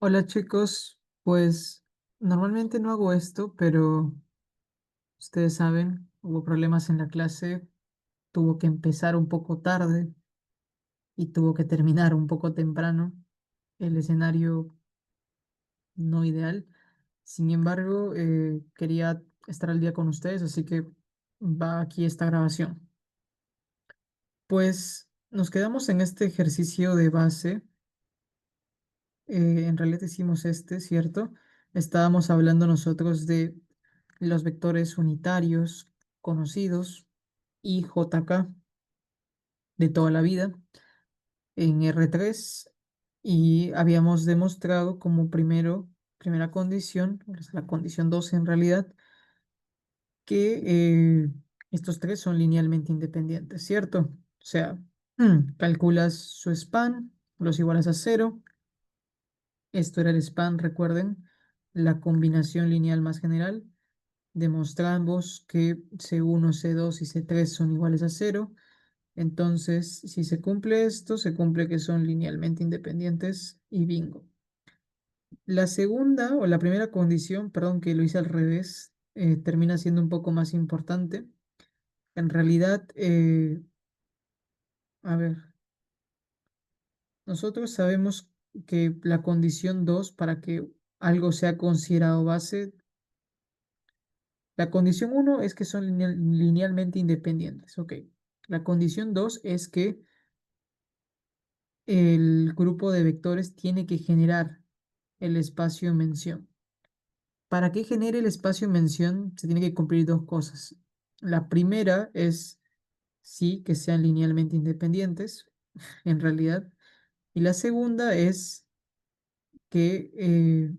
Hola chicos, pues normalmente no hago esto, pero ustedes saben, hubo problemas en la clase, tuvo que empezar un poco tarde y tuvo que terminar un poco temprano, el escenario no ideal. Sin embargo, quería estar al día con ustedes, así que va aquí esta grabación. Pues nos quedamos en este ejercicio de base. En realidad hicimos este, ¿cierto? Estábamos hablando nosotros de los vectores unitarios conocidos, I, J, K, de toda la vida, en R3, y habíamos demostrado como primera condición, pues, la condición 2 en realidad, que estos tres son linealmente independientes, ¿cierto? O sea, calculas su span, los iguales a cero. Esto era el span, recuerden, la combinación lineal más general. Demostramos que C1, C2 y C3 son iguales a cero. Entonces, si se cumple esto, se cumple que son linealmente independientes y bingo. La segunda o la primera condición, perdón que lo hice al revés, termina siendo un poco más importante. En realidad, a ver, nosotros sabemos que la condición 2 para que algo sea considerado base. La condición uno es que son linealmente independientes. Ok. La condición 2 es que el grupo de vectores tiene que generar el espacio en mención. Para que genere el espacio en mención se tiene que cumplir dos cosas. La primera es sí que sean linealmente independientes, en realidad. Y la segunda es que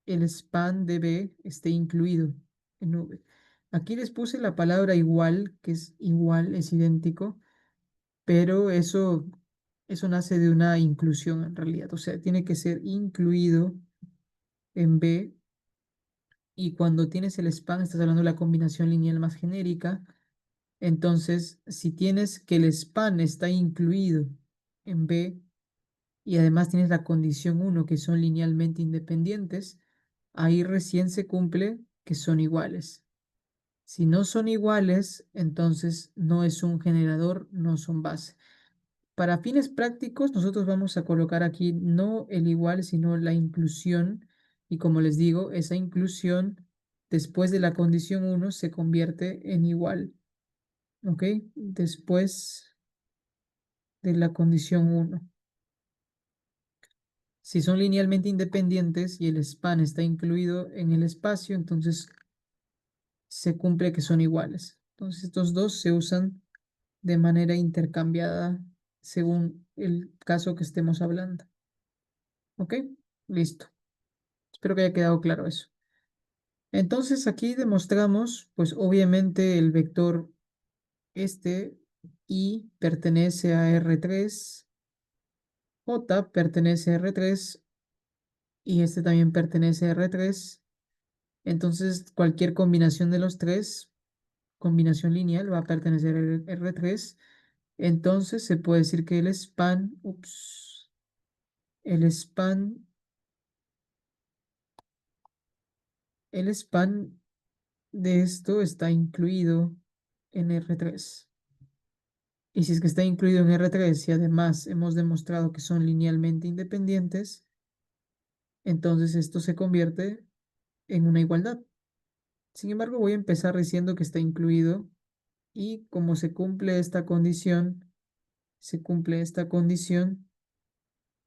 el span de B esté incluido en V. Aquí les puse la palabra igual, que es igual, es idéntico, pero eso nace de una inclusión en realidad. O sea, tiene que ser incluido en B, y cuando tienes el span estás hablando de la combinación lineal más genérica. Entonces, si tienes que el span está incluido en B y además tienes la condición uno que son linealmente independientes, ahí recién se cumple que son iguales. Si no son iguales, entonces no es un generador, no son base. Para fines prácticos, nosotros vamos a colocar aquí no el igual, sino la inclusión. Y como les digo, esa inclusión después de la condición uno se convierte en igual. ¿Ok? Después de la condición uno. Si son linealmente independientes y el span está incluido en el espacio, entonces se cumple que son iguales. Entonces estos dos se usan de manera intercambiada según el caso que estemos hablando. ¿Ok? Listo. Espero que haya quedado claro eso. Entonces aquí demostramos, pues obviamente el vector este I pertenece a R3, J pertenece a R3 y este también pertenece a R3. Entonces cualquier combinación de los tres, combinación lineal, va a pertenecer a R3. Entonces se puede decir que el span El span de esto está incluido en R3. Y si es que está incluido en R3 y además hemos demostrado que son linealmente independientes, entonces esto se convierte en una igualdad. Sin embargo, voy a empezar diciendo que está incluido y como se cumple esta condición,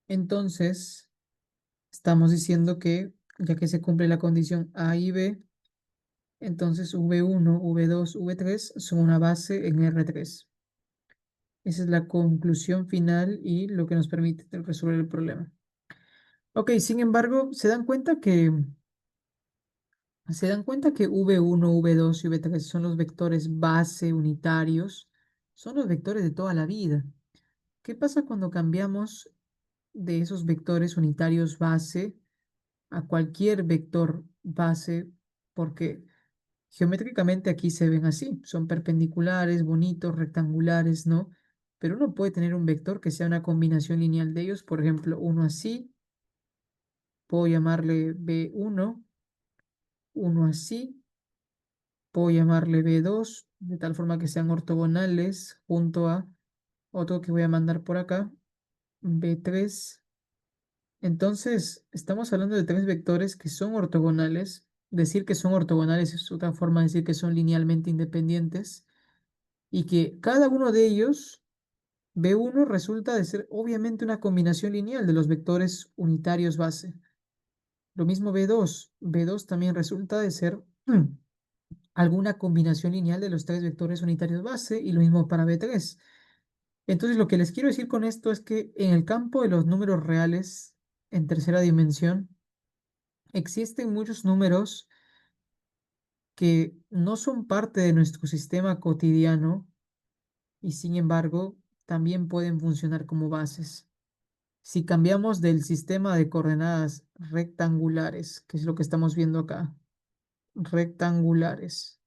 entonces estamos diciendo que ya que se cumple la condición A y B, entonces V1, V2, V3 son una base en R3. Esa es la conclusión final y lo que nos permite resolver el problema. Ok, sin embargo, se dan cuenta que V1, V2 y V3 son los vectores base unitarios, son los vectores de toda la vida. ¿Qué pasa cuando cambiamos de esos vectores unitarios base a cualquier vector base? Porque geométricamente aquí se ven así, son perpendiculares, bonitos, rectangulares, ¿no? Pero uno puede tener un vector que sea una combinación lineal de ellos, por ejemplo, uno así puedo llamarle B1, uno así, puedo llamarle B2, de tal forma que sean ortogonales, junto a otro que voy a mandar por acá, B3. Entonces, estamos hablando de tres vectores que son ortogonales. Decir que son ortogonales es otra forma de decir que son linealmente independientes y que cada uno de ellos, B1, resulta de ser obviamente una combinación lineal de los vectores unitarios base. Lo mismo B2. B2 también resulta de ser alguna combinación lineal de los tres vectores unitarios base y lo mismo para B3. Entonces, lo que les quiero decir con esto es que en el campo de los números reales en tercera dimensión, existen muchos números que no son parte de nuestro sistema cotidiano y sin embargo también pueden funcionar como bases. Si cambiamos del sistema de coordenadas rectangulares, que es lo que estamos viendo acá, rectangulares,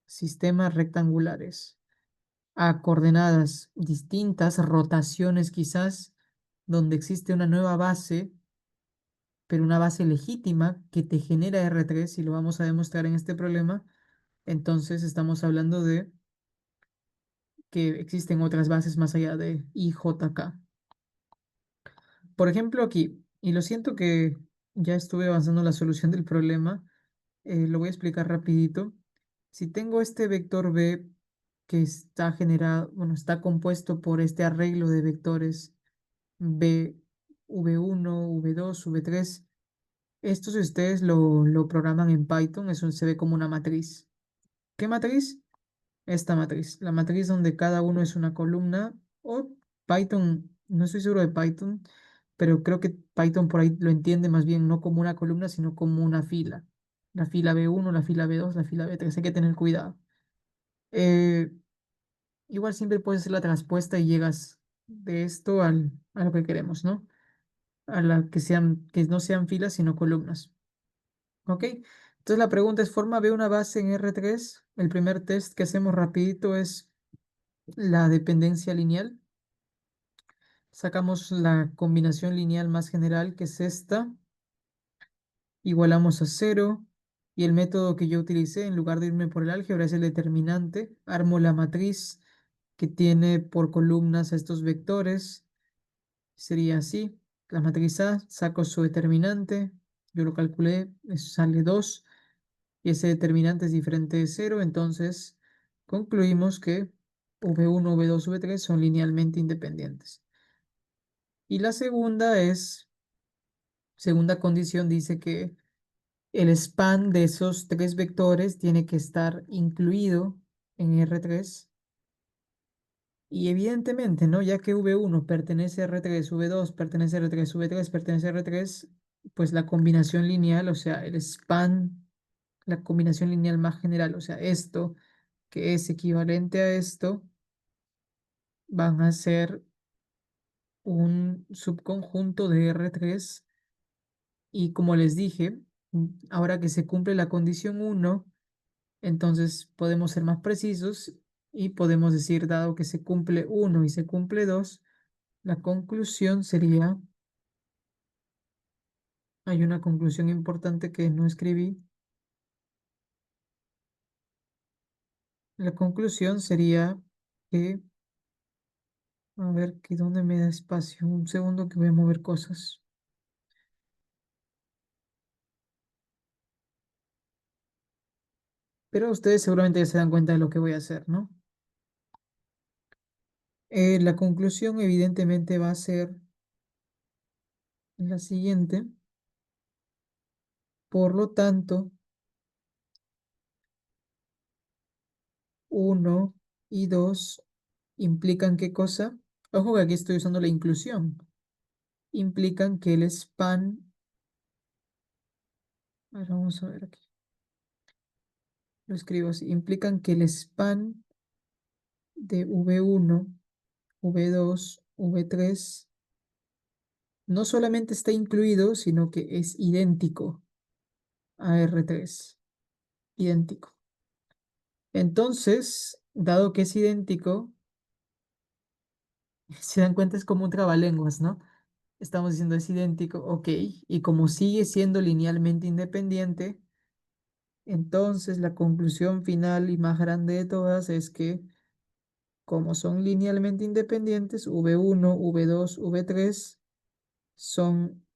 sistemas rectangulares, a coordenadas distintas, rotaciones quizás, donde existe una nueva base, pero una base legítima que te genera R3 y lo vamos a demostrar en este problema, entonces estamos hablando de que existen otras bases más allá de IJK. Por ejemplo, aquí, y lo siento que ya estuve avanzando en la solución del problema, lo voy a explicar rapidito. Si tengo este vector B que está generado, bueno, está compuesto por este arreglo de vectores B, V1, V2, V3, esto si ustedes lo programan en Python, eso se ve como una matriz. ¿Qué matriz? Esta matriz, la matriz donde cada uno es una columna o Python, no estoy seguro de Python, pero creo que Python por ahí lo entiende más bien no como una columna, sino como una fila. La fila B1, la fila B2, la fila B3, hay que tener cuidado. Eh, igual siempre puedes hacer la traspuesta y llegas de esto a lo que queremos, ¿no? A la que sean, que no sean filas, sino columnas. ¿Ok? Entonces la pregunta es, ¿forma B una base en R3? El primer test que hacemos rapidito es la dependencia lineal. Sacamos la combinación lineal más general, que es esta. Igualamos a cero. Y el método que yo utilicé, en lugar de irme por el álgebra, es el determinante. Armo la matriz que tiene por columnas a estos vectores. Sería así. La matriz A, saco su determinante. Yo lo calculé, eso sale 2. Y ese determinante es diferente de cero. Entonces, concluimos que V1, V2, V3 son linealmente independientes. Y la segunda condición dice que el span de esos tres vectores tiene que estar incluido en R3. Y evidentemente, ¿no? Ya que V1 pertenece a R3, V2 pertenece a R3, V3 pertenece a R3, pues la combinación lineal, o sea, el span, la combinación lineal más general, o sea, esto que es equivalente a esto, van a ser un subconjunto de R3. Y como les dije, ahora que se cumple la condición uno, entonces podemos ser más precisos y podemos decir, dado que se cumple uno y se cumple 2, la conclusión sería, hay una conclusión importante que no escribí, la conclusión sería que, a ver, que dónde me da espacio, un segundo que voy a mover cosas. Pero ustedes seguramente ya se dan cuenta de lo que voy a hacer, ¿no? La conclusión evidentemente va a ser la siguiente. Por lo tanto, uno y 2 implican qué cosa. Ojo que aquí estoy usando la inclusión. Implican que el span, a ver, vamos a ver aquí, lo escribo así, implican que el span de V1, V2, V3 no solamente está incluido, sino que es idéntico a R3, idéntico. Entonces, dado que es idéntico, se dan cuenta es como un trabalenguas, ¿no? Estamos diciendo es idéntico, ok. Y como sigue siendo linealmente independiente, entonces la conclusión final y más grande de todas es que como son linealmente independientes, V1, V2, V3 son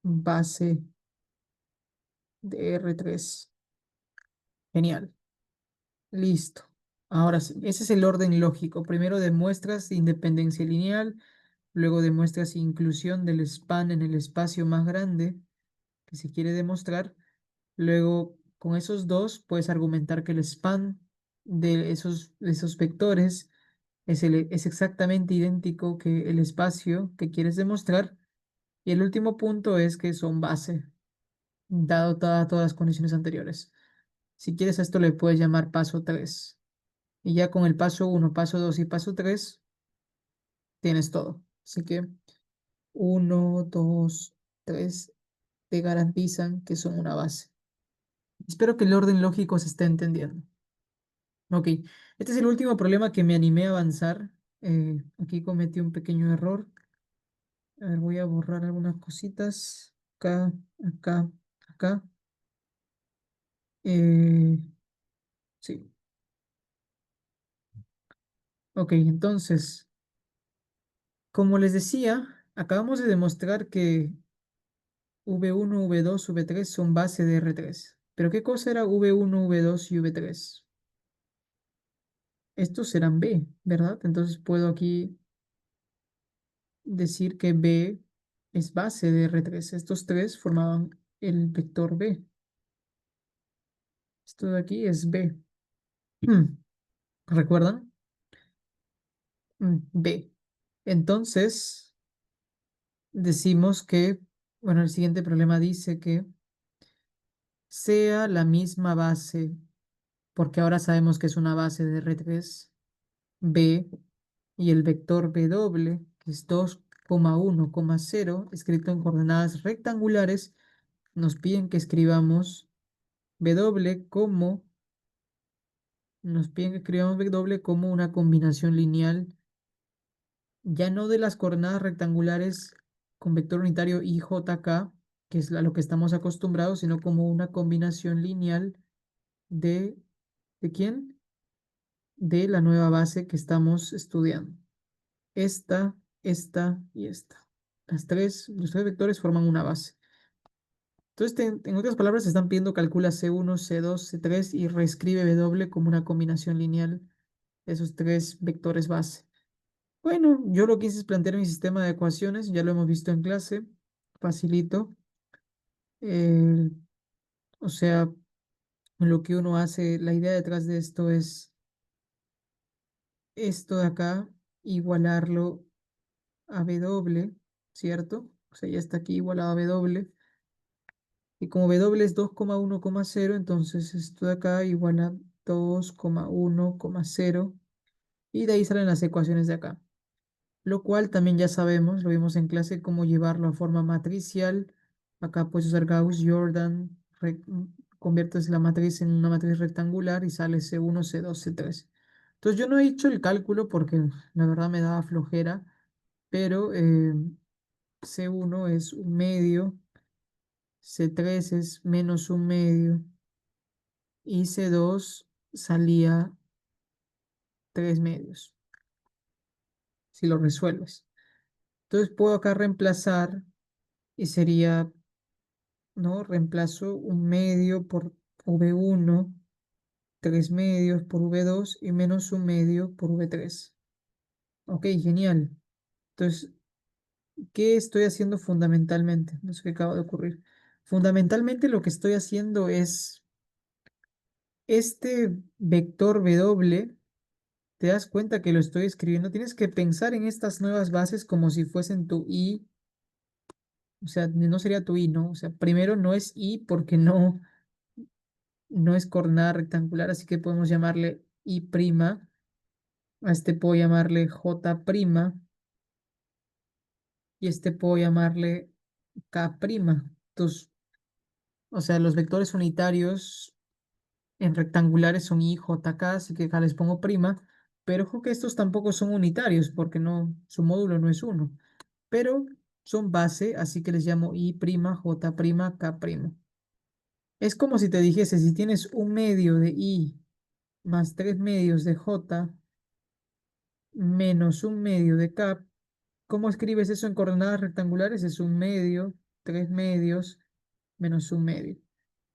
base de R3. Genial. Listo. Ahora sí, ese es el orden lógico. Primero demuestras independencia lineal, luego demuestras inclusión del span en el espacio más grande que se quiere demostrar. Luego, con esos dos, puedes argumentar que el span de esos vectores es exactamente idéntico que el espacio que quieres demostrar. Y el último punto es que son base, dado todas las condiciones anteriores. Si quieres, a esto le puedes llamar paso 3. Y ya con el paso uno, paso 2 y paso 3 tienes todo. Así que uno, 2, 3 te garantizan que son una base. Espero que el orden lógico se esté entendiendo. Ok, este es el último problema que me animé a avanzar. Aquí cometí un pequeño error. A ver, voy a borrar algunas cositas. Acá, acá, acá. Eh, sí. Ok, entonces, como les decía, acabamos de demostrar que V1, V2, V3 son base de R3. ¿Pero qué cosa era V1, V2 y V3? Estos serán B, ¿verdad? Entonces puedo aquí decir que B es base de R3. Estos tres formaban el vector B. Esto de aquí es B. ¿Recuerdan? B. Entonces, decimos que, bueno, el siguiente problema dice que sea la misma base, porque ahora sabemos que es una base de R3, B, y el vector B doble, que es 2,1,0, escrito en coordenadas rectangulares, nos piden que escribamos B doble como, nos piden que escribamos B doble como una combinación lineal, ya no de las coordenadas rectangulares con vector unitario IJK, que es a lo que estamos acostumbrados, sino como una combinación lineal de, ¿de quién? De la nueva base que estamos estudiando. Esta y esta. Los tres vectores forman una base. Entonces, en otras palabras, se están pidiendo calcula C1, C2, C3 y reescribe W como una combinación lineal de esos tres vectores base. Bueno, yo lo que hice es plantear mi sistema de ecuaciones, ya lo hemos visto en clase, facilito. Eh, o sea, lo que uno hace, la idea detrás de esto es esto de acá, igualarlo a W, ¿cierto? O sea, ya está aquí igualado a W. Y como W es 2,1,0, entonces esto de acá igual a 2,1,0. Y de ahí salen las ecuaciones de acá. Lo cual también ya sabemos, lo vimos en clase, cómo llevarlo a forma matricial. Acá puedes usar Gauss, Jordan, conviertes la matriz en una matriz rectangular y sale C1, C2, C3. Entonces yo no he hecho el cálculo porque la verdad me daba flojera, pero C1 es un medio, C3 es menos un medio y C2 salía 3 medios, si lo resuelves. Entonces puedo acá reemplazar y sería, ¿no? Reemplazo un medio por V1, 3 medios por V2 y menos un medio por V3. Ok, genial. Entonces, ¿qué estoy haciendo fundamentalmente? No sé qué acaba de ocurrir. Fundamentalmente lo que estoy haciendo es este vector W. Te das cuenta que lo estoy escribiendo. Tienes que pensar en estas nuevas bases como si fuesen tu I. O sea, no sería tu I, ¿no? O sea, primero no es I porque no es coordenada rectangular, así que podemos llamarle I'. A este puedo llamarle J'. Y este puedo llamarle K'. Entonces, o sea, los vectores unitarios en rectangulares son I, J, K, así que acá les pongo prima. Pero ojo que estos tampoco son unitarios porque no, su módulo no es uno. Pero son base, así que les llamo I', J', K'. Es como si te dijese, si tienes un medio de I más tres medios de J menos un medio de K, ¿cómo escribes eso en coordenadas rectangulares? Es un medio, tres medios, menos un medio.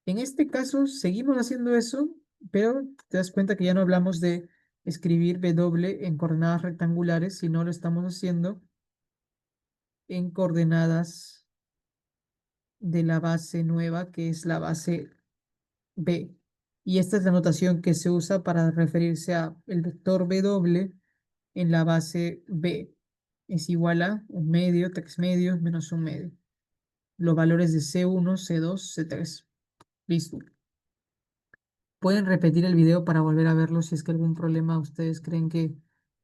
En este caso, seguimos haciendo eso, pero te das cuenta que ya no hablamos de escribir W en coordenadas rectangulares, sino lo estamos haciendo en coordenadas de la base nueva, que es la base B. Y esta es la notación que se usa para referirse a el vector W en la base B. Es igual a un medio, tres medios, menos un medio. Los valores de C1, C2, C3. Listo. Pueden repetir el video para volver a verlo si es que algún problema ustedes creen que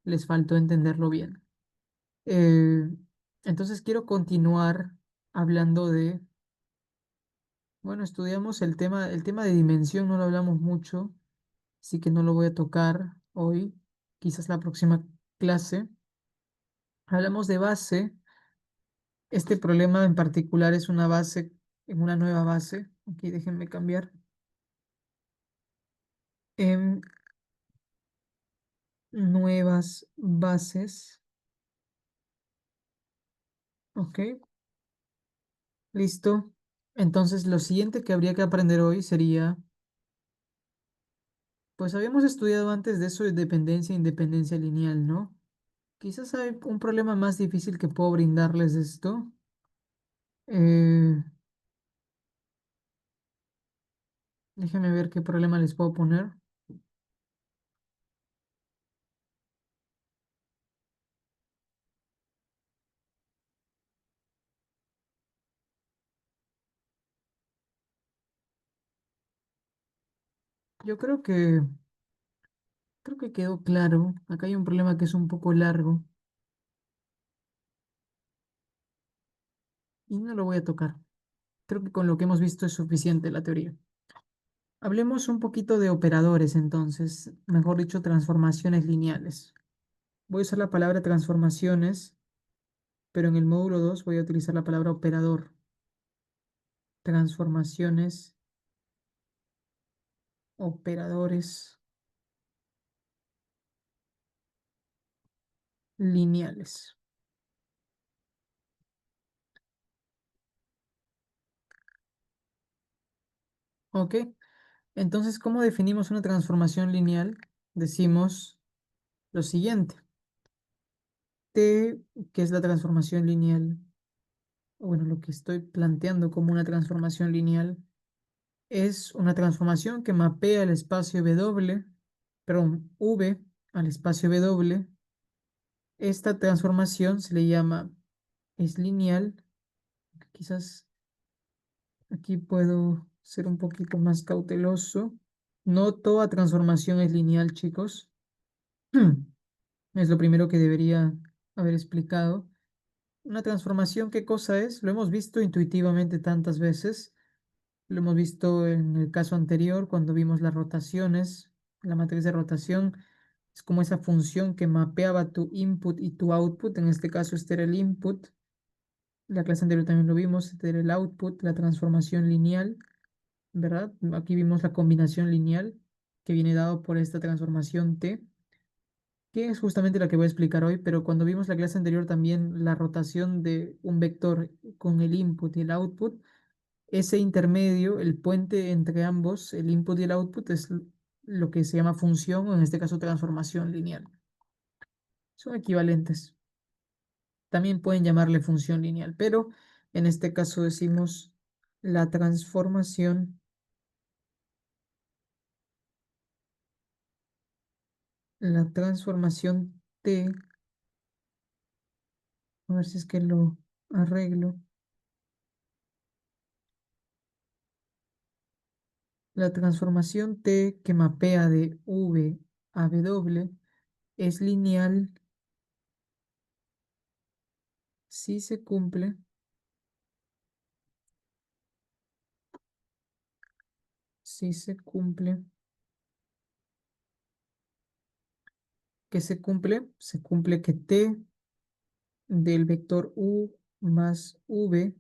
les faltó entenderlo bien. Eh, entonces quiero continuar hablando de, bueno, estudiamos el tema de dimensión, no lo hablamos mucho, así que no lo voy a tocar hoy, quizás la próxima clase. Hablamos de base. Este problema en particular es una base, en una nueva base. Aquí déjenme cambiar. En nuevas bases. Ok, listo. Entonces, lo siguiente que habría que aprender hoy sería, pues habíamos estudiado antes de eso de dependencia e independencia lineal, ¿no? Quizás hay un problema más difícil que puedo brindarles de esto. Eh, Déjenme ver qué problema les puedo poner. Yo creo que quedó claro. Acá hay un problema que es un poco largo y no lo voy a tocar. Creo que con lo que hemos visto es suficiente la teoría. Hablemos un poquito de operadores entonces, mejor dicho, transformaciones lineales. Voy a usar la palabra transformaciones, pero en el módulo 2 voy a utilizar la palabra operador. Transformaciones, operadores lineales. ¿Ok? Entonces, ¿cómo definimos una transformación lineal? Decimos lo siguiente. T, que es la transformación lineal, o bueno, lo que estoy planteando como una transformación lineal, es una transformación que mapea el espacio W, perdón, V al espacio W. Esta transformación se le llama, es lineal. Quizás aquí puedo ser un poquito más cauteloso. No toda transformación es lineal, chicos. Es lo primero que debería haber explicado. Una transformación, ¿qué cosa es? Lo hemos visto intuitivamente tantas veces. Lo hemos visto en el caso anterior cuando vimos las rotaciones. La matriz de rotación es como esa función que mapeaba tu input y tu output. En este caso, este era el input. La clase anterior también lo vimos. Este era el output, la transformación lineal, ¿verdad? Aquí vimos la combinación lineal que viene dado por esta transformación T, que es justamente la que voy a explicar hoy. Pero cuando vimos la clase anterior también la rotación de un vector con el input y el output, ese intermedio, el puente entre ambos, el input y el output, es lo que se llama función o en este caso transformación lineal. Son equivalentes. También pueden llamarle función lineal, pero en este caso decimos la transformación T, a ver si es que lo arreglo. La transformación T que mapea de V a W es lineal si se cumple, si se cumple. ¿Qué se cumple? Se cumple que T del vector U más v.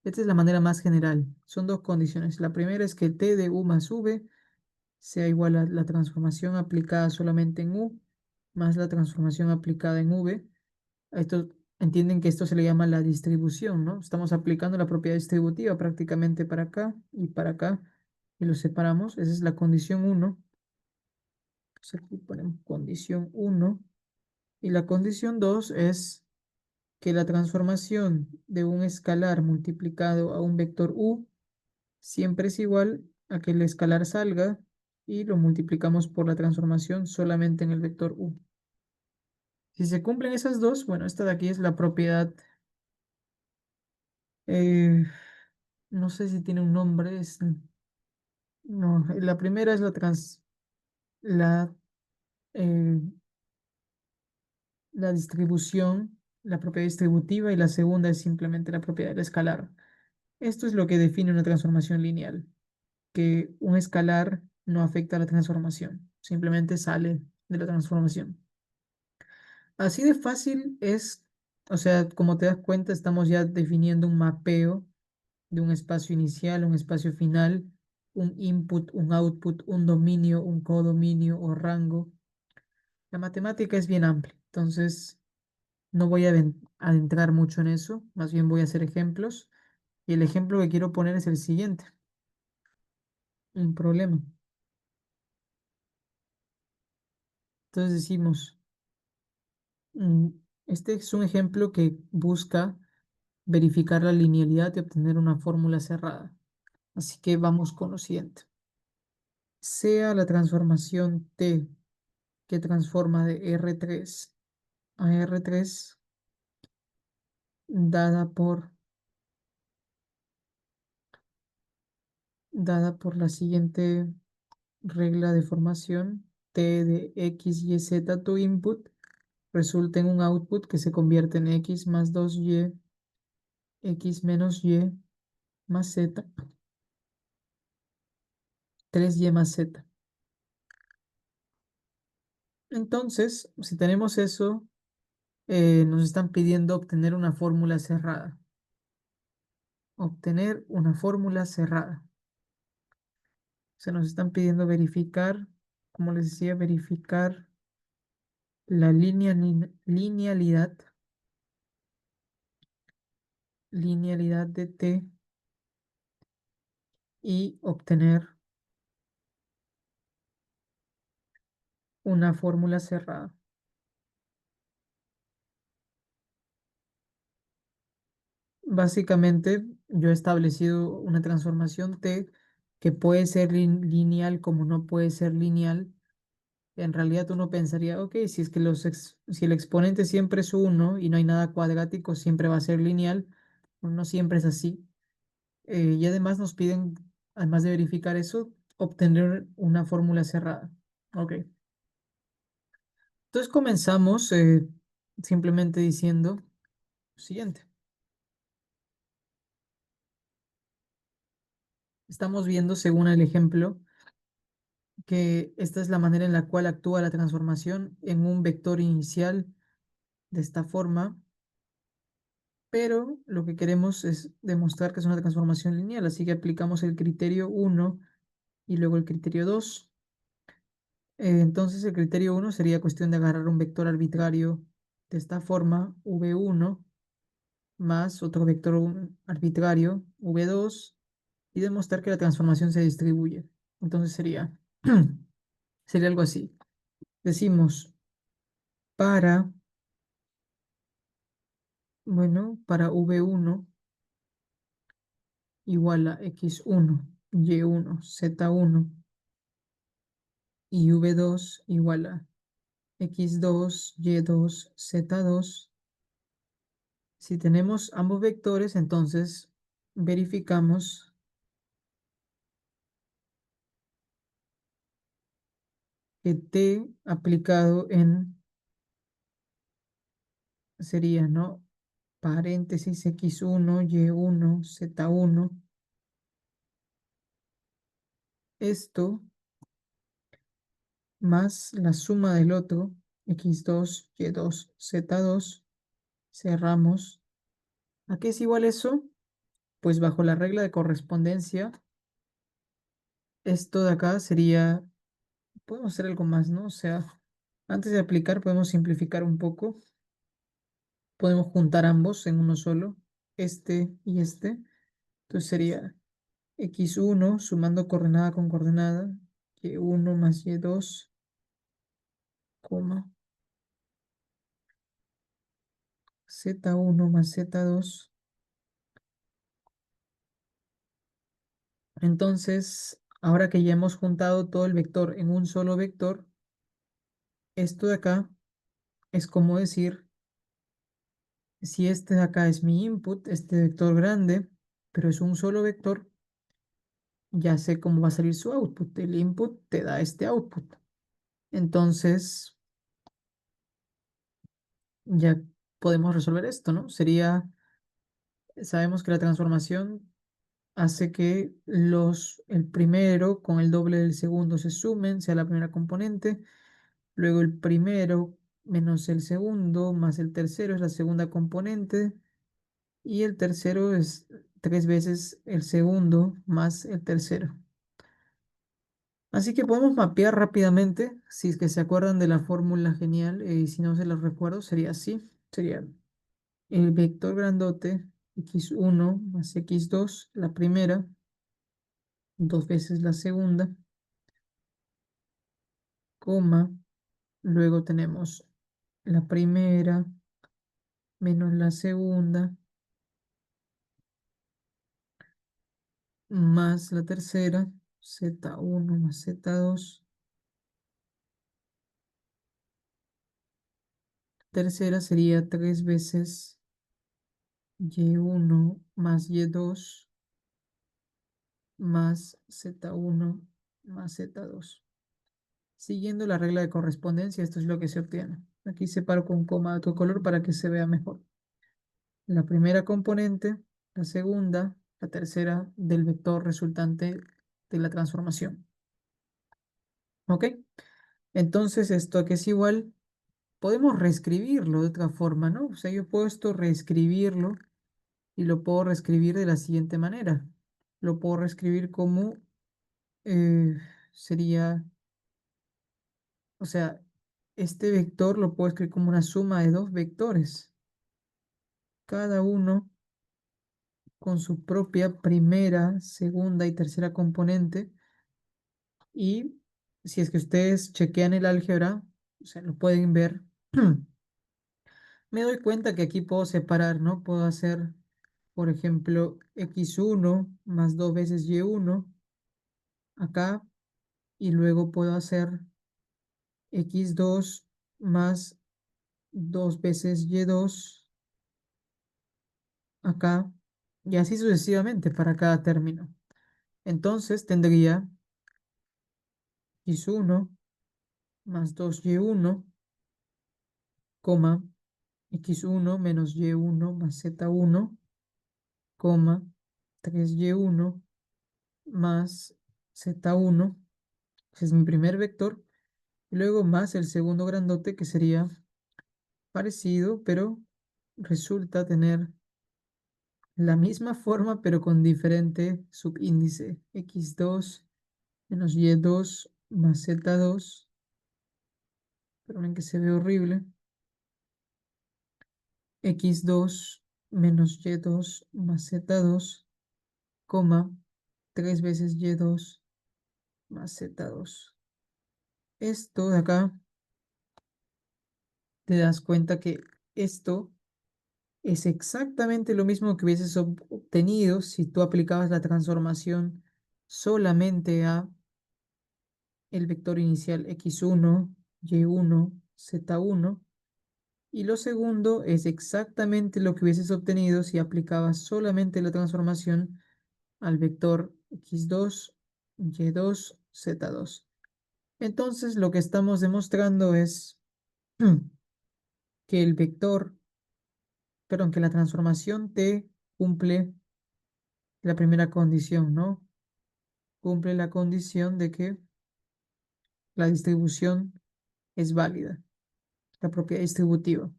Esta es la manera más general. Son dos condiciones. La primera es que t de u más v sea igual a la transformación aplicada solamente en u más la transformación aplicada en v. Esto, entienden que esto se le llama la distribución, ¿no? Estamos aplicando la propiedad distributiva prácticamente para acá y para acá y lo separamos. Esa es la condición uno. Entonces aquí ponemos condición uno. Y la condición 2 es que la transformación de un escalar multiplicado a un vector u siempre es igual a que el escalar salga y lo multiplicamos por la transformación solamente en el vector u. Si se cumplen esas dos, bueno, esta de aquí es la propiedad, eh, no sé si tiene un nombre, no, la primera es la, eh, la distribución, la propiedad distributiva y la segunda es simplemente la propiedad del escalar. Esto es lo que define una transformación lineal, que un escalar no afecta a la transformación, simplemente sale de la transformación. Así de fácil es, o sea, como te das cuenta, estamos ya definiendo un mapeo de un espacio inicial, un espacio final, un input, un output, un dominio, un codominio o rango. La matemática es bien amplia, entonces no voy a adentrar mucho en eso, más bien voy a hacer ejemplos. Y el ejemplo que quiero poner es el siguiente, un problema. Entonces decimos, mm, este es un ejemplo que busca verificar la linealidad y obtener una fórmula cerrada. Así que vamos con lo siguiente. Sea la transformación T que transforma de R3 a R3 dada por, dada por la siguiente regla de formación. T de X, Y, Z, tu input, resulta en un output que se convierte en X más 2Y, X menos Y más Z, 3Y más Z. Entonces, si tenemos eso, nos están pidiendo obtener una fórmula cerrada. Obtener una fórmula cerrada. Se nos están pidiendo verificar, como les decía, verificar la linealidad de T y obtener una fórmula cerrada. Básicamente, yo he establecido una transformación T que puede ser lineal como no puede ser lineal. En realidad uno pensaría, ok, si es que si el exponente siempre es uno y no hay nada cuadrático, siempre va a ser lineal. Bueno, no siempre es así. Y además nos piden, además de verificar eso, obtener una fórmula cerrada. Ok. Entonces comenzamos simplemente diciendo lo siguiente. Estamos viendo, según el ejemplo, que esta es la manera en la cual actúa la transformación en un vector inicial de esta forma, pero lo que queremos es demostrar que es una transformación lineal, así que aplicamos el criterio uno y luego el criterio 2. Entonces el criterio uno sería cuestión de agarrar un vector arbitrario de esta forma, v1, más otro vector arbitrario, v2, y demostrar que la transformación se distribuye. Entonces sería algo así. Decimos para, bueno, para v1 igual a x1, y1, z1 y v2 igual a x2, y2, z2. Si tenemos ambos vectores, entonces verificamos que t aplicado en, sería, ¿no? Paréntesis x1, y1, z1. Esto más la suma del otro, x2, y2, z2. Cerramos. ¿A qué es igual eso? Pues bajo la regla de correspondencia, esto de acá sería, podemos hacer algo más, ¿no? O sea, antes de aplicar podemos simplificar un poco. Podemos juntar ambos en uno solo, este y este. Entonces sería x1 sumando coordenada con coordenada, y1 más y2, coma, z1 más z2. Entonces, ahora que ya hemos juntado todo el vector en un solo vector, esto de acá es como decir, si este de acá es mi input, este vector grande, pero es un solo vector, ya sé cómo va a salir su output. El input te da este output. Entonces, ya podemos resolver esto, ¿no? Sería, sabemos que la transformación hace que el primero con el doble del segundo se sumen, sea la primera componente. Luego el primero menos el segundo más el tercero es la segunda componente. Y el tercero es 3 veces el segundo más el tercero. Así que podemos mapear rápidamente, si es que se acuerdan de la fórmula genial, y si no se los recuerdo, sería así. Sería el vector grandote x1 más x2, la primera, 2 veces la segunda, coma, luego tenemos la primera menos la segunda, más la tercera, z1 más z2, tercera sería 3 veces y1 más y2 más z1 más z2. Siguiendo la regla de correspondencia, esto es lo que se obtiene. Aquí separo con coma de otro color para que se vea mejor. La primera componente, la segunda, la tercera del vector resultante de la transformación. ¿Ok? Entonces, esto que es igual, podemos reescribirlo de otra forma, ¿no? O sea, yo puedo esto reescribirlo y lo puedo reescribir de la siguiente manera. Lo puedo reescribir como eh, sería, o sea, este vector lo puedo escribir como una suma de dos vectores, cada uno con su propia primera, segunda y tercera componente. Y si es que ustedes chequean el álgebra, o sea, lo pueden ver, me doy cuenta que aquí puedo separar, ¿no? Puedo hacer, por ejemplo, x1 más 2 veces y1 acá, y luego puedo hacer x2 más 2 veces y2 acá, y así sucesivamente para cada término. Entonces tendría x1 más 2y1, coma, x1 menos y1 más z1, coma, 3y1 más z1, ese es mi primer vector, y luego más el segundo grandote que sería parecido, pero resulta tener la misma forma, pero con diferente subíndice, x2 menos y2 más z2, pero ven que se ve horrible, x2 menos y2 más z2, coma, 3 veces y2 más z2. Esto de acá, te das cuenta que esto es exactamente lo mismo que hubieses obtenido si tú aplicabas la transformación solamente a el vector inicial x1, y1, z1. Y lo segundo es exactamente lo que hubieses obtenido si aplicabas solamente la transformación al vector x2, y2, z2. Entonces lo que estamos demostrando es que el vector, perdón, que la transformación T cumple la primera condición, ¿no? Cumple la condición de que la distribución es válida, la propiedad distributiva.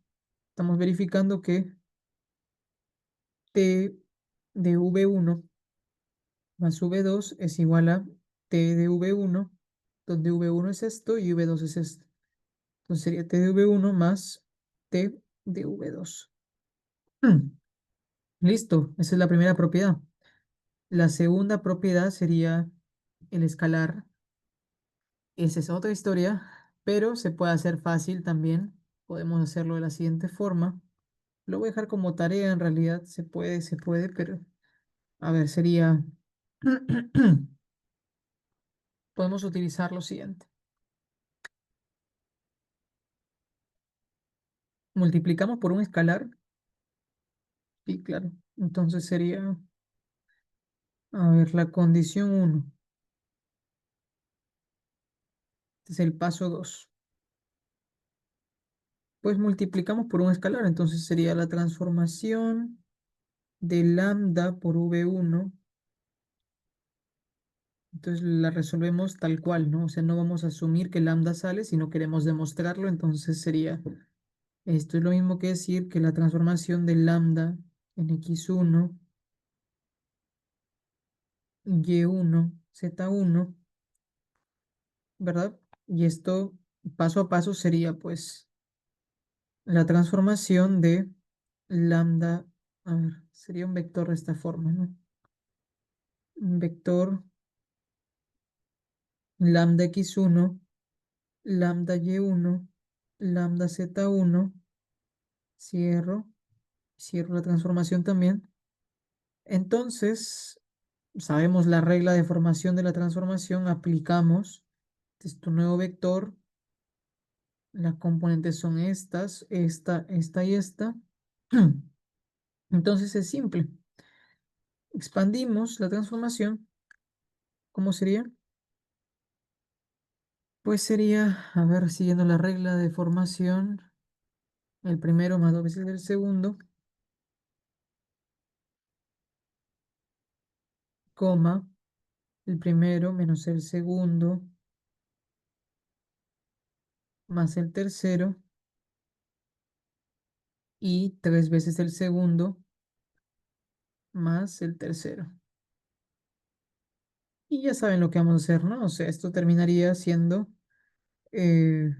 Estamos verificando que T de V1 más V2 es igual a T de V1, donde V1 es esto y V2 es esto. Entonces sería T de V1 más T de V2. Listo, esa es la primera propiedad. La segunda propiedad sería el escalar. Esa es otra historia, pero se puede hacer fácil también. Podemos hacerlo de la siguiente forma. Lo voy a dejar como tarea, en realidad se puede, pero a ver, sería, podemos utilizar lo siguiente. Multiplicamos por un escalar, y claro, entonces sería, a ver, la condición uno. Este es el paso 2. Pues multiplicamos por un escalar, entonces sería la transformación de lambda por V1. Entonces la resolvemos tal cual, ¿no? O sea, no vamos a asumir que lambda sale, sino queremos demostrarlo, entonces sería, esto es lo mismo que decir que la transformación de lambda en x1, y1, z1, ¿verdad? Y esto paso a paso sería pues la transformación de lambda, a ver, sería un vector de esta forma, ¿no? Un vector lambda x1, lambda y1, lambda z1, cierro la transformación también. Entonces, sabemos la regla de formación de la transformación, aplicamos este nuevo vector. Las componentes son estas, esta y esta. Entonces es simple. Expandimos la transformación. ¿Cómo sería? Pues sería, a ver, siguiendo la regla de formación, el primero más dos veces el segundo, coma, el primero menos el segundo, más el tercero, y tres veces el segundo, más el tercero. Y ya saben lo que vamos a hacer, ¿no? O sea, esto terminaría siendo, eh,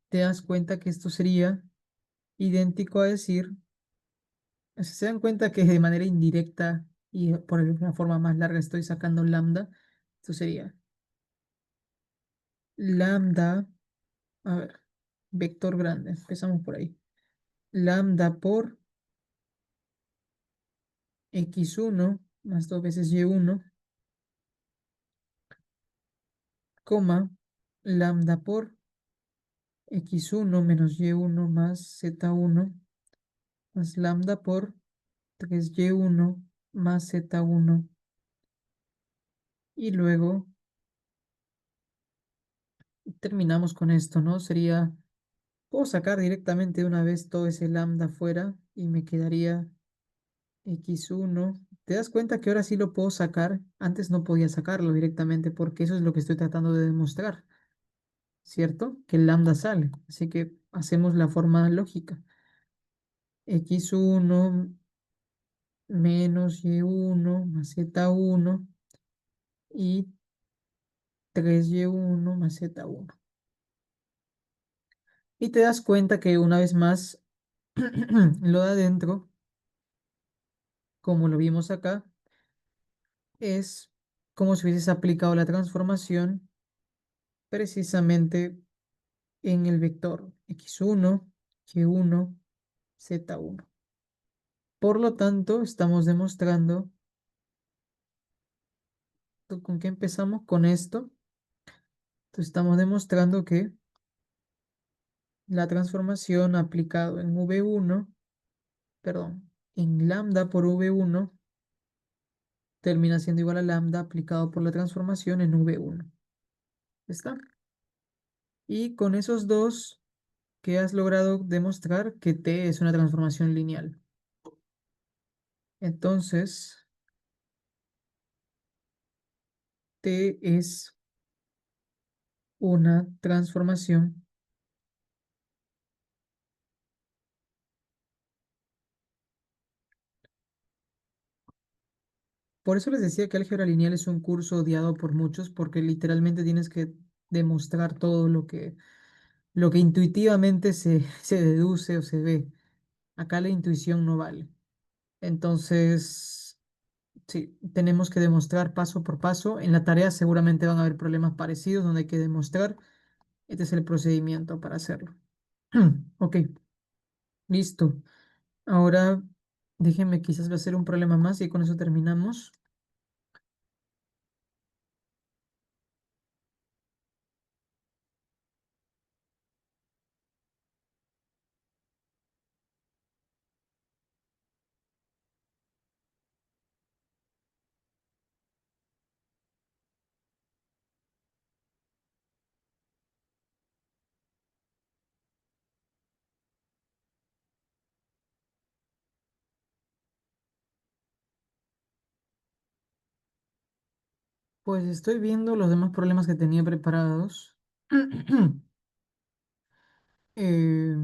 te das cuenta que esto sería idéntico a decir, se dan cuenta que de manera indirecta y por una forma más larga estoy sacando lambda. Esto sería lambda, a ver, vector grande, empezamos por ahí. Lambda por x1 más dos veces y1, coma, lambda por x1 menos y1 más z1, más lambda por 3y1 más z1. Y luego terminamos con esto, ¿no? Sería, puedo sacar directamente de una vez todo ese lambda fuera y me quedaría x1. ¿Te das cuenta que ahora sí lo puedo sacar? Antes no podía sacarlo directamente porque eso es lo que estoy tratando de demostrar, ¿cierto? Que el lambda sale. Así que hacemos la forma lógica. x1 menos y1 más z1 y 3y1 más z1. Y te das cuenta que una vez más lo de adentro, como lo vimos acá, es como si hubieses aplicado la transformación precisamente en el vector x1, y1, z1. Por lo tanto, estamos demostrando, ¿con qué empezamos? Con esto. Entonces, estamos demostrando que la transformación aplicado en V1, perdón, en lambda por V1 termina siendo igual a lambda aplicado por la transformación en V1. ¿Está? Y con esos dos que has logrado demostrar que T es una transformación lineal. Entonces, T es una transformación Por eso les decía que álgebra lineal es un curso odiado por muchos, porque literalmente tienes que demostrar todo lo que intuitivamente se deduce o se ve. Acá la intuición no vale. Entonces, sí, tenemos que demostrar paso por paso. En la tarea seguramente van a haber problemas parecidos donde hay que demostrar. Este es el procedimiento para hacerlo. Ok, listo. Ahora déjenme quizás va a ser un problema más y con eso terminamos. Pues estoy viendo los demás problemas que tenía preparados. Eh,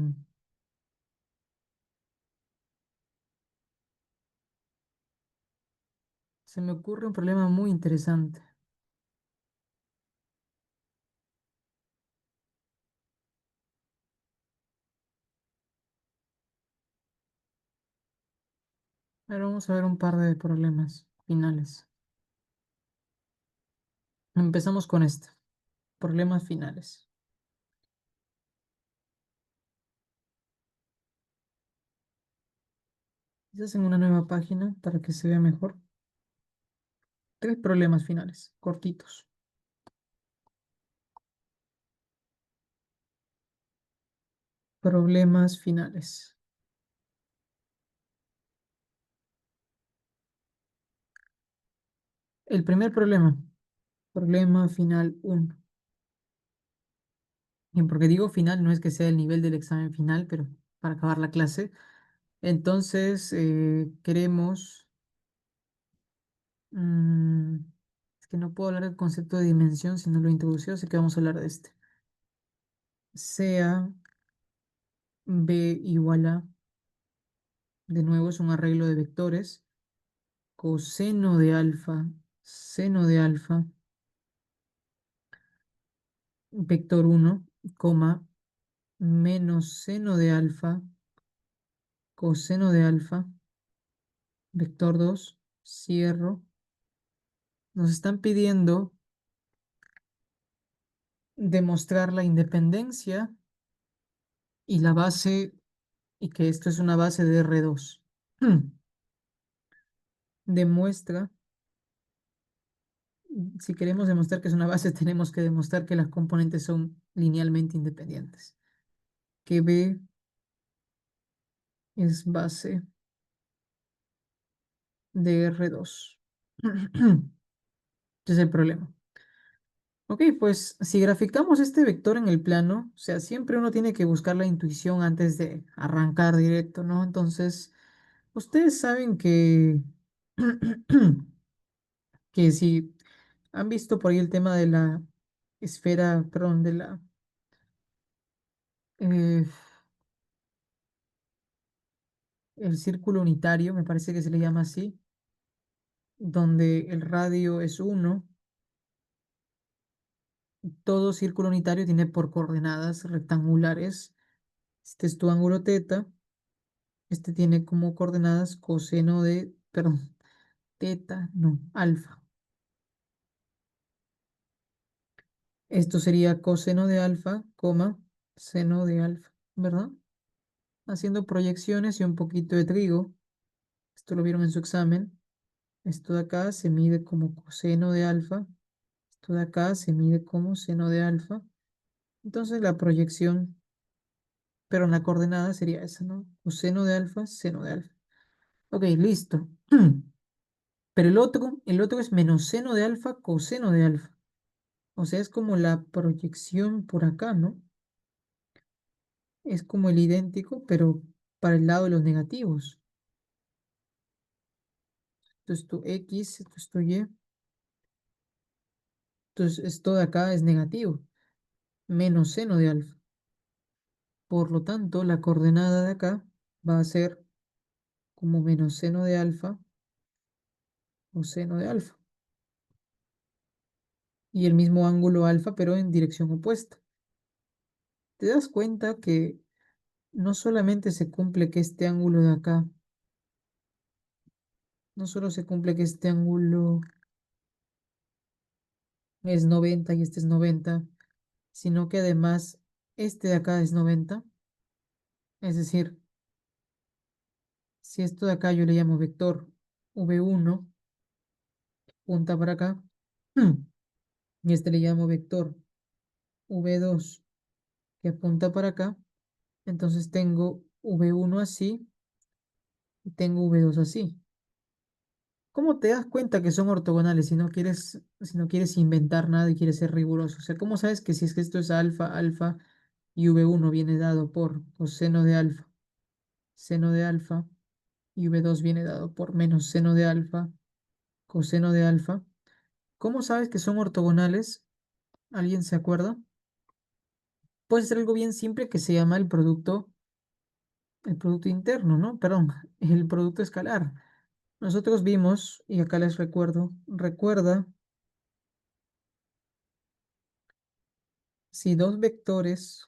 se me ocurre un problema muy interesante. Ahora vamos a ver un par de problemas finales. Empezamos con este. Problemas finales. Quizás en una nueva página para que se vea mejor. Tres problemas finales, cortitos. Problemas finales. El primer problema, problema final uno. Y porque digo final, no es que sea el nivel del examen final, pero para acabar la clase. Entonces, queremos... mm, es que no puedo hablar del concepto de dimensión si no lo he introducido, así que vamos a hablar de este. Sea b igual a, de nuevo es un arreglo de vectores, coseno de alfa, seno de alfa, vector uno coma, menos seno de alfa, coseno de alfa, vector 2 cierro. Nos están pidiendo demostrar la independencia y la base, y que esto es una base de R2. Demuestra, si queremos demostrar que es una base, tenemos que demostrar que las componentes son linealmente independientes. Que B es base de R2. Ese es el problema. Ok, pues si graficamos este vector en el plano, o sea, siempre uno tiene que buscar la intuición antes de arrancar directo, ¿no? Entonces, ustedes saben que, que si han visto por ahí el tema de la esfera, perdón, eh, el círculo unitario, me parece que se le llama así, donde el radio es 1, todo círculo unitario tiene por coordenadas rectangulares. Este es tu ángulo teta. Este tiene como coordenadas coseno de, perdón, teta, no, alfa. Esto sería coseno de alfa, coma, seno de alfa, ¿verdad? Haciendo proyecciones y un poquito de trigo. Esto lo vieron en su examen. Esto de acá se mide como coseno de alfa. Esto de acá se mide como seno de alfa. Entonces la proyección, pero en la coordenada sería esa, ¿no? Coseno de alfa, seno de alfa. Ok, listo. Pero el otro es menos seno de alfa, coseno de alfa. O sea, es como la proyección por acá, ¿no? Es como el idéntico, pero para el lado de los negativos. Entonces tu X, esto es tu Y. Entonces esto de acá es negativo, menos seno de alfa. Por lo tanto, la coordenada de acá va a ser como menos seno de alfa coseno de alfa. Y el mismo ángulo alfa, pero en dirección opuesta. ¿Te das cuenta que no solamente se cumple que este ángulo de acá, no solo se cumple que este ángulo es 90 y este es 90, sino que además este de acá es 90? Es decir, si esto de acá yo le llamo vector v1, punta para acá, y este le llamo vector v2, que apunta para acá, entonces tengo v1 así y tengo v2 así. ¿Cómo te das cuenta que son ortogonales si no quieres inventar nada y quieres ser riguroso? O sea, ¿cómo sabes que si es que esto es alfa, alfa y v1 viene dado por coseno de alfa, seno de alfa y v2 viene dado por menos seno de alfa, coseno de alfa? ¿Cómo sabes que son ortogonales? ¿Alguien se acuerda? Puede ser algo bien simple que se llama el producto interno, ¿no? Perdón, el producto escalar. Nosotros vimos, y acá les recuerdo, recuerda si dos vectores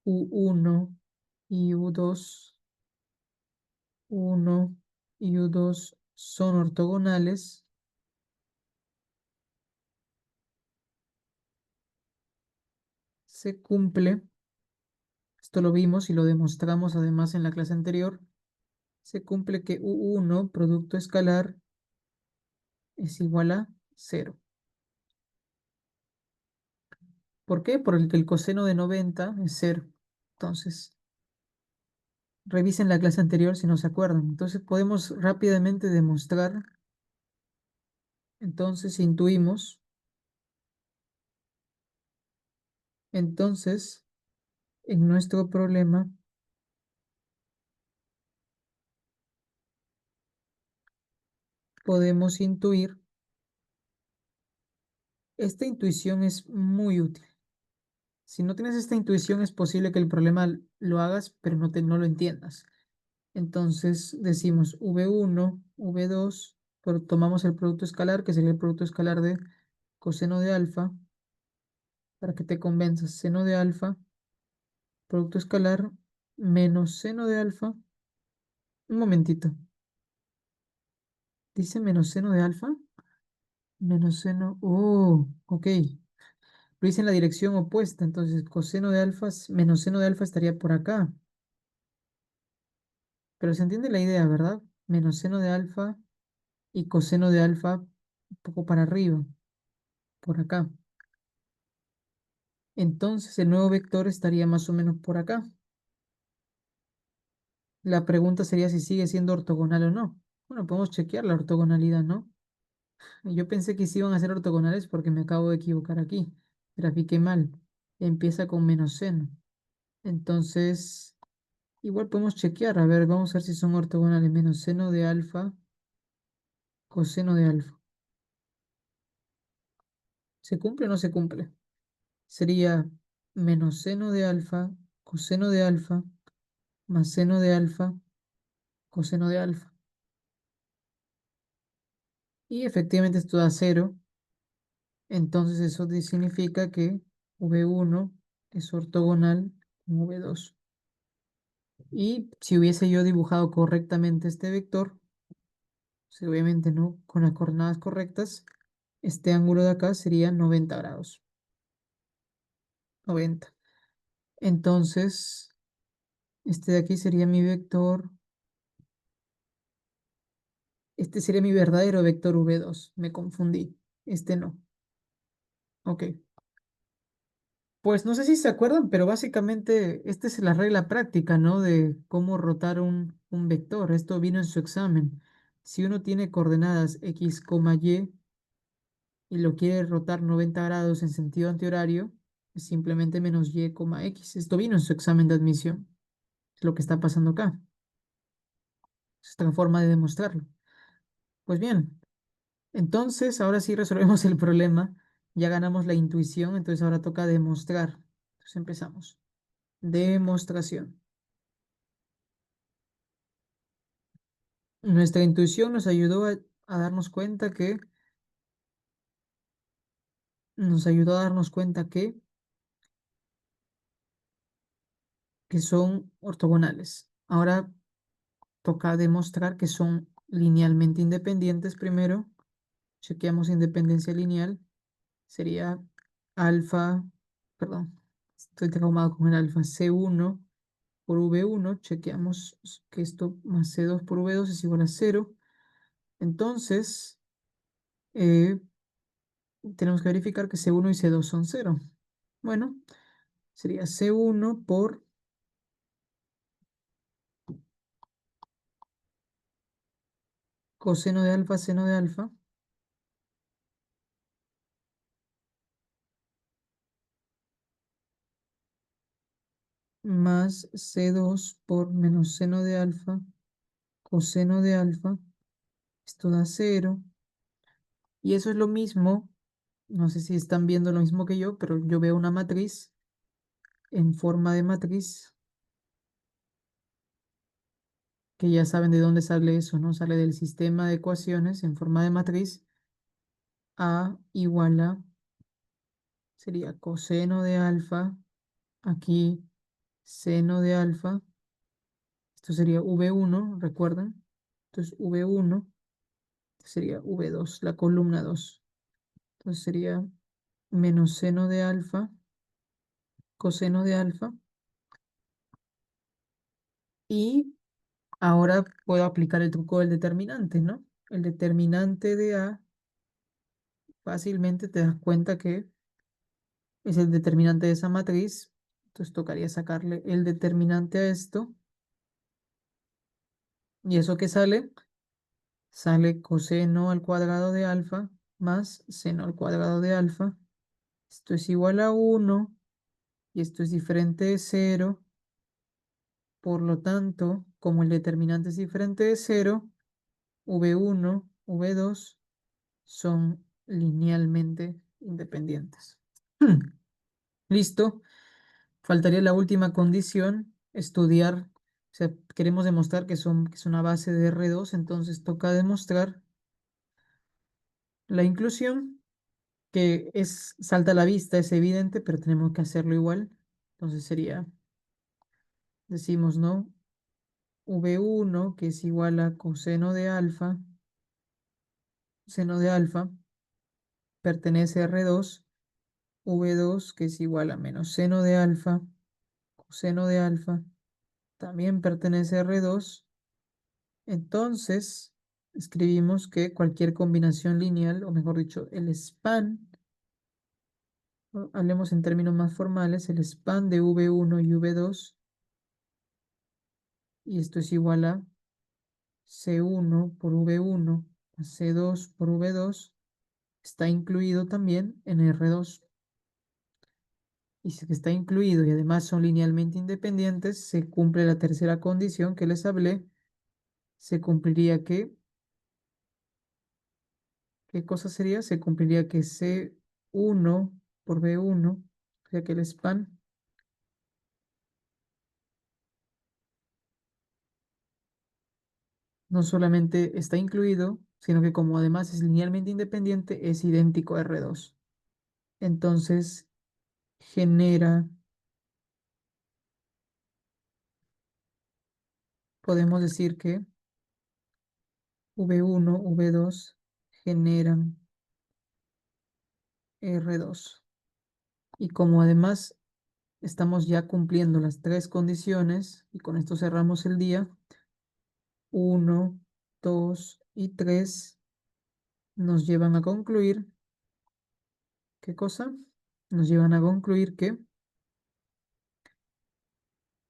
U1 y U2, uno y U2 son ortogonales, se cumple, esto lo vimos y lo demostramos además en la clase anterior, se cumple que U1, producto escalar, es igual a cero. ¿Por qué? Porque el coseno de 90 es cero. Entonces, revisen la clase anterior si no se acuerdan. Entonces, podemos rápidamente demostrar, entonces intuimos, entonces, en nuestro problema, podemos intuir. Esta intuición es muy útil. Si no tienes esta intuición, es posible que el problema lo hagas, pero no lo entiendas. Entonces decimos V1, V2, pero tomamos el producto escalar, que sería el producto escalar de coseno de alfa, para que te convenzas. Seno de alfa, producto escalar, menos seno de alfa. Un momentito. ¿Dice menos seno de alfa? Menos seno. Oh, ok. Lo hice en la dirección opuesta, entonces coseno de alfa menos seno de alfa estaría por acá. Pero se entiende la idea, ¿verdad? Menos seno de alfa y coseno de alfa un poco para arriba, por acá. Entonces el nuevo vector estaría más o menos por acá. La pregunta sería si sigue siendo ortogonal o no. Bueno, podemos chequear la ortogonalidad, ¿no? Yo pensé que sí iban a ser ortogonales porque me acabo de equivocar aquí. Grafiqué mal. Empieza con menos seno. Entonces, igual podemos chequear. A ver, vamos a ver si son ortogonales. Menos seno de alfa, coseno de alfa. ¿Se cumple o no se cumple? Sería menos seno de alfa, coseno de alfa, más seno de alfa, coseno de alfa. Y efectivamente esto da cero. Entonces eso significa que V1 es ortogonal con V2. Y si hubiese yo dibujado correctamente este vector, pues obviamente no, con las coordenadas correctas, este ángulo de acá sería 90 grados. 90. Entonces, este de aquí sería mi vector. Este sería mi verdadero vector V2. Me confundí. Este no. Ok. Pues no sé si se acuerdan, pero básicamente esta es la regla práctica, ¿no? De cómo rotar un vector. Esto vino en su examen. Si uno tiene coordenadas x, y lo quiere rotar 90 grados en sentido antihorario, es simplemente menos y, x. Esto vino en su examen de admisión. Es lo que está pasando acá. Es otra forma de demostrarlo. Pues bien, entonces ahora sí resolvemos el problema. Ya ganamos la intuición, entonces ahora toca demostrar. Entonces empezamos. Demostración. Nuestra intuición nos ayudó a darnos cuenta nos ayudó a darnos cuenta que son ortogonales. Ahora toca demostrar que son linealmente independientes primero. Chequeamos independencia lineal. Sería alfa, perdón, estoy traumado con el alfa, C1 por V1. Chequeamos que esto más C2 por V2 es igual a cero. Entonces, eh, tenemos que verificar que C1 y C2 son cero. Bueno, sería C1 por coseno de alfa, seno de alfa, más C2 por menos seno de alfa, coseno de alfa. Esto da cero. Y eso es lo mismo. No sé si están viendo lo mismo que yo, pero yo veo una matriz en forma de matriz, que ya saben de dónde sale eso, ¿no? Sale del sistema de ecuaciones en forma de matriz. A igual a, sería coseno de alfa, aquí seno de alfa. Esto sería V1, recuerden. Entonces V1 sería V2, la columna 2. Entonces sería menos seno de alfa, coseno de alfa. Y ahora puedo aplicar el truco del determinante, ¿no? El determinante de A, fácilmente te das cuenta que es el determinante de esa matriz. Entonces tocaría sacarle el determinante a esto. ¿Y eso qué sale? Sale coseno al cuadrado de alfa más seno al cuadrado de alfa. Esto es igual a 1 y esto es diferente de cero. Por lo tanto, como el determinante es diferente de cero, V1, V2 son linealmente independientes. Listo. Faltaría la última condición, estudiar. O sea, queremos demostrar que es una base de R2, entonces toca demostrar la inclusión, que es, salta a la vista, es evidente, pero tenemos que hacerlo igual. Entonces sería, decimos, ¿no? V1, que es igual a coseno de alfa, seno de alfa, pertenece a R2, V2, que es igual a menos seno de alfa, coseno de alfa, también pertenece a R2. Entonces, escribimos que cualquier combinación lineal, o mejor dicho, el span, hablemos en términos más formales, el span de V1 y V2, y esto es igual a C1 por V1 más C2 por V2, está incluido también en R2. Y si está incluido y además son linealmente independientes, se cumple la tercera condición que les hablé. Se cumpliría que, ¿qué cosa sería? Se cumpliría que C1 por B1, o sea que el span no solamente está incluido, sino que como además es linealmente independiente, es idéntico a R2. Entonces genera, podemos decir que V1, V2 generan R2. Y como además estamos ya cumpliendo las tres condiciones, y con esto cerramos el día, 1, 2 y 3 nos llevan a concluir, ¿qué cosa? Nos llevan a concluir que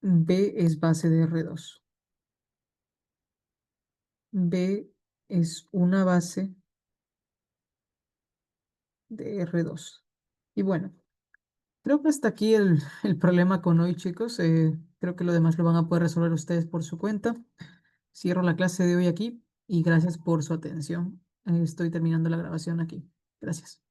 B es base de R2. B es una base de R2. Y bueno, creo que hasta aquí el problema con hoy, chicos. Creo que lo demás lo van a poder resolver ustedes por su cuenta. Cierro la clase de hoy aquí y gracias por su atención. Estoy terminando la grabación aquí. Gracias.